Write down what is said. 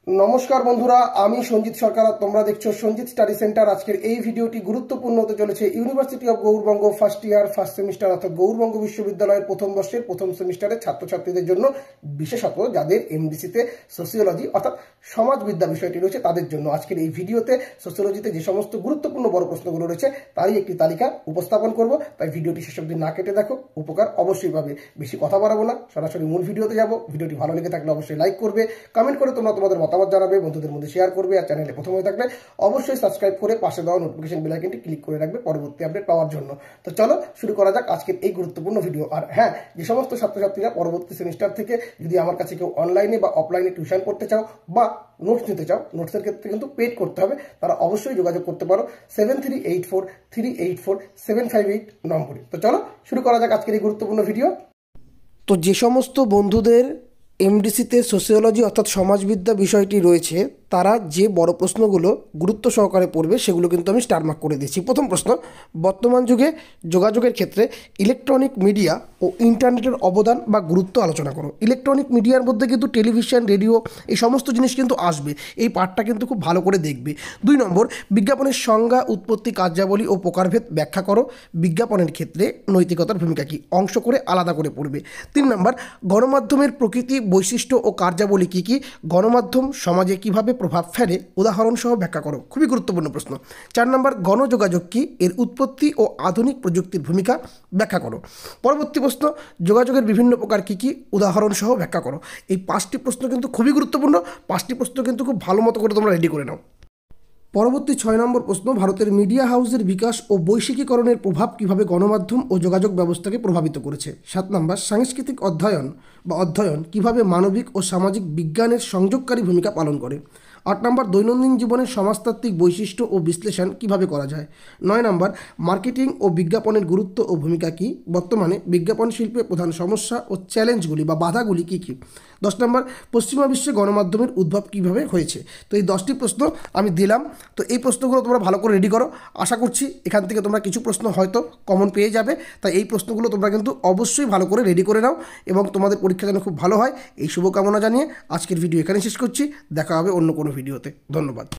নমস্কার বন্ধুরা, আমি সঞ্জিত সরকার আর তোমরা দেখছো সঞ্জিত স্টাডি সেন্টার। আজকের এই ভিডিওটি গুরুত্বপূর্ণ হতে চলেছে university of Gourbanga first year first semester অর্থাৎ গৌড়বঙ্গ বিশ্ববিদ্যালয়ের প্রথম বর্ষের প্রথম সেমিস্টারের ছাত্রছাত্রীদের জন্য, বিশেষত যাদের এমডিসিতে সোসিওলজি অর্থাৎ সমাজবিদ্যা বিষয়টি রয়েছে তাদের জন্য। আজকের এই ভিডিওতে সোসিওলজিতে যে সমস্ত গুরুত্বপূর্ণ বড় প্রশ্নগুলো রয়েছে তারই একটি তালিকা উপস্থাপন করব, তাই ভিডিওটি শেষ অবধি না কেটে দেখো, উপকার অবশ্যই পাবে। বেশি কথা বাড়াবো না, সরাসরি মূল ভিডিওতে যাব। ভিডিওটি ভালো লেগে থাকলে অবশ্যই লাইক করবে, কমেন্ট করে তোমরা তোমাদের মতামত জানাবে, বন্ধুদের মধ্যে শেয়ার করবে, আর চ্যানেলে প্রথম হয়ে থাকলে অবশ্যই সাবস্ক্রাইব করে পাশে দেওয়া নোটিফিকেশন বেল আইকনটি ক্লিক করে রাখবে পরবর্তী আপডেট পাওয়ার জন্য। তো চলো শুরু করা যাক আজকের এই গুরুত্বপূর্ণ ভিডিও। আর হ্যাঁ, যে সমস্ত ছাত্রছাত্রীরা পরবর্তী সেমিস্টার থেকে যদি আমার কাছে কেউ অনলাইনে বা অফলাইনে টিউশন পড়তে চাও বা নোটস নিতে চাও, নোটসের ক্ষেত্রে কিন্তু পেড করতে হবে, তারা অবশ্যই যোগাযোগ করতে পারো 7384384758 নম্বরে। তো চলো শুরু করা যাক আজকের এই গুরুত্বপূর্ণ ভিডিও। তো যে সমস্ত বন্ধুদের এমডিসিতে সোসিওলজি অর্থাৎ সমাজবিদ্যা বিষয়টি রয়েছে, তারা যে বড় প্রশ্নগুলো গুরুত্ব সহকারে পড়বে সেগুলো কিন্তু আমি স্টার মার্ক করে দিয়েছি। প্রথম প্রশ্ন, বর্তমান যুগে যোগাযোগের ক্ষেত্রে ইলেকট্রনিক মিডিয়া ও ইন্টারনেটের অবদান বা গুরুত্ব আলোচনা করো। ইলেকট্রনিক মিডিয়ার মধ্যে কিন্তু টেলিভিশন, রেডিও এই সমস্ত জিনিস কিন্তু আসবে, এই পার্টটা কিন্তু খুব ভালো করে দেখবে। 2 নম্বর, বিজ্ঞাপনের সংজ্ঞা, উৎপত্তি, কার্যাবলী ও প্রকারভেদ ব্যাখ্যা করো। বিজ্ঞাপনের ক্ষেত্রে নৈতিকতার ভূমিকা কী, অংশ করে আলাদা করে পড়বে। 3 নম্বর, গণমাধ্যমের প্রকৃতি, বৈশিষ্ট্য ও কার্যাবলী কী কী, গণমাধ্যম সমাজে কীভাবে প্রভাব ফেলে উদাহরণ সহ ব্যাখ্যা করো। খুবই গুরুত্বপূর্ণ প্রশ্ন। 4 নম্বর, গণযোগাযোগ কী, এর উৎপত্তি ও আধুনিক প্রযুক্তির ভূমিকা ব্যাখ্যা করো। পরবর্তী প্রশ্ন, যোগাযোগের বিভিন্ন প্রকার কী কী, উদাহরণ সহ ব্যাখ্যা করো। এই 5টি প্রশ্ন কিন্তু খুবই গুরুত্বপূর্ণ, 5টি প্রশ্ন কিন্তু খুব ভালো মতো করে তোমরা রেডি করে নাও। পরবর্তী 6 নম্বর প্রশ্ন, ভারতের মিডিয়া হাউসের বিকাশ ও বৈশ্বিকীকরণের প্রভাব কীভাবে গণমাধ্যম ও যোগাযোগ ব্যবস্থাকে প্রভাবিত করেছে। 7 নম্বর, সাংস্কৃতিক অধ্যয়ন কীভাবে মানবিক ও সামাজিক বিজ্ঞানের সংযোগকারী ভূমিকা পালন করে। 8 নম্বর, দৈনন্দিন জীবনের সমাজতাত্ত্বিক বৈশিষ্ট্য ও বিশ্লেষণ কীভাবে করা যায়। 9 নম্বর, মার্কেটিং ও বিজ্ঞাপনের গুরুত্ব ও ভূমিকা কী, বর্তমানে বিজ্ঞাপন শিল্পে প্রধান সমস্যা ও চ্যালেঞ্জগুলি বা বাধাগুলি কী কী। 10 নম্বর, পশ্চিমা বিশ্বে গণমাধ্যমের উদ্ভব কীভাবে হয়েছে। তো এই 10টি প্রশ্ন আমি দিলাম। তো এই প্রশ্নগুলো তোমরা ভালো করে রেডি করো, আশা করছি এখান থেকে তোমরা কিছু প্রশ্ন হয়তো কমন পেয়ে যাবে। তাই এই প্রশ্নগুলো তোমরা কিন্তু অবশ্যই ভালো করে রেডি করে নাও এবং তোমাদের পরীক্ষা যেন খুব ভালো হয় এই শুভকামনা জানিয়ে আজকের ভিডিও এখানে শেষ করছি। দেখা হবে অন্য কোনো ভিডিওতে। ধন্যবাদ।